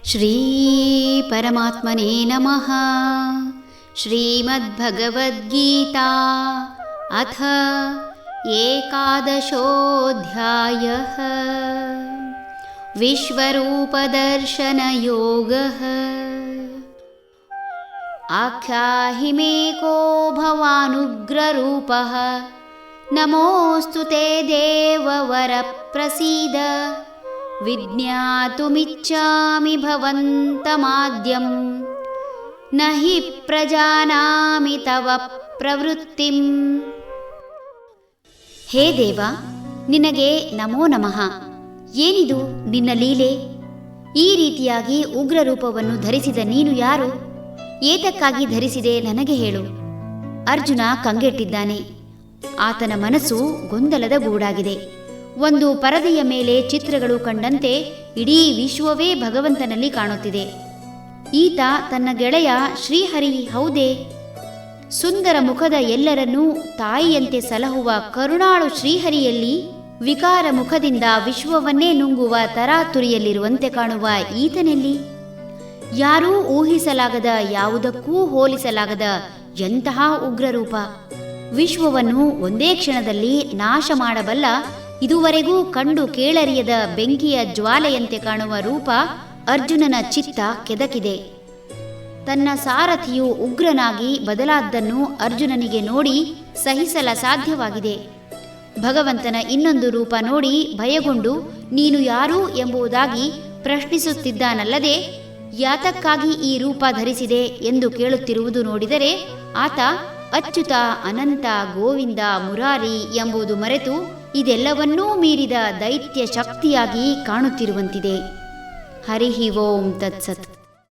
ಶ್ರೀ ಪರಮಾತ್ಮನೇ ನಮಃ. ಶ್ರೀಮದ್ಭಗವದ್ಗೀತಾ ಅಥ ಏಕಾದಶೋऽಧ್ಯಾಯಃ. ವಿಶ್ವರೂಪದರ್ಶನಯೋಗಃ. ಆಖ್ಯಾಹಿ ಮೇ ಕೋ ಭವಾನುಗ್ರರೂಪಃ. ನಮೋऽಸ್ತು ತೇ ದೇವವರ ಪ್ರಸೀದ. ವಿಜ್ಞಾತುಮಿಚ್ಛಾಮಿ ಭವಂತಮಾದ್ಯಂ. ನ ಹಿ ಪ್ರಜಾನಾಮಿ ತವ ಪ್ರವೃತ್ತಿಂ. ಹೇ ದೇವ, ನಿನಗೆ ನಮೋ ನಮಃ. ಏನಿದು ನಿನ್ನ ಲೀಲೆ? ಈ ರೀತಿಯಾಗಿ ಉಗ್ರರೂಪವನ್ನು ಧರಿಸಿದ ನೀನು ಯಾರು? ಏತಕ್ಕಾಗಿ ಧರಿಸಿದೆ ನನಗೆ ಹೇಳು. ಅರ್ಜುನ ಕಂಗೆಟ್ಟಿದ್ದಾನೆ. ಆತನ ಮನಸ್ಸು ಗೊಂದಲದ ಗೂಡಾಗಿದೆ. ಒಂದು ಪರದೆಯ ಮೇಲೆ ಚಿತ್ರಗಳು ಕಂಡಂತೆ ಇಡೀ ವಿಶ್ವವೇ ಭಗವಂತನಲ್ಲಿ ಕಾಣುತ್ತಿದೆ. ಈತ ತನ್ನ ಗೆಳೆಯ ಶ್ರೀಹರಿ ಹೌದೇ? ಸುಂದರ ಮುಖದ ಎಲ್ಲರನ್ನೂ ತಾಯಿಯಂತೆ ಸಲಹುವ ಕರುಣಾಳು ಶ್ರೀಹರಿಯಲ್ಲಿ ವಿಕಾರ ಮುಖದಿಂದ ವಿಶ್ವವನ್ನೇ ನುಂಗುವ ತರಾತುರಿಯಲ್ಲಿರುವಂತೆ ಕಾಣುವ ಈತನೆಲ್ಲಿ? ಯಾರೂ ಊಹಿಸಲಾಗದ, ಯಾವುದಕ್ಕೂ ಹೋಲಿಸಲಾಗದ ಎಂತಹ ಉಗ್ರರೂಪ! ವಿಶ್ವವನ್ನು ಒಂದೇ ಕ್ಷಣದಲ್ಲಿ ನಾಶ ಮಾಡಬಲ್ಲ, ಇದುವರೆಗೂ ಕಂಡು ಕೇಳರಿಯದ ಬೆಂಕಿಯ ಜ್ವಾಲೆಯಂತೆ ಕಾಣುವ ರೂಪ ಅರ್ಜುನನ ಚಿತ್ತ ಕೆದಕಿದೆ. ತನ್ನ ಸಾರಥಿಯು ಉಗ್ರನಾಗಿ ಬದಲಾದ್ದನ್ನು ಅರ್ಜುನನಿಗೆ ನೋಡಿ ಸಹಿಸಲ ಸಾಧ್ಯವಾಗಿದೆ. ಭಗವಂತನ ಇನ್ನೊಂದು ರೂಪ ನೋಡಿ ಭಯಗೊಂಡು ನೀನು ಯಾರು ಎಂಬುದಾಗಿ ಪ್ರಶ್ನಿಸುತ್ತಿದ್ದಾನಲ್ಲದೆ, ಯಾತಕ್ಕಾಗಿ ಈ ರೂಪ ಧರಿಸಿದೆ ಎಂದು ಕೇಳುತ್ತಿರುವುದು ನೋಡಿದರೆ ಆತ ಅಚ್ಯುತ, ಅನಂತ, ಗೋವಿಂದ, ಮುರಾರಿ ಎಂಬುದು ಮರೆತು ಇದೆಲ್ಲವನ್ನೂ ಮೀರಿದ ದೈತ್ಯ ಶಕ್ತಿಯಾಗಿ ಕಾಣುತ್ತಿರುವಂತಿದೆ. ಹರಿ ಓಂ ತತ್ಸತ್.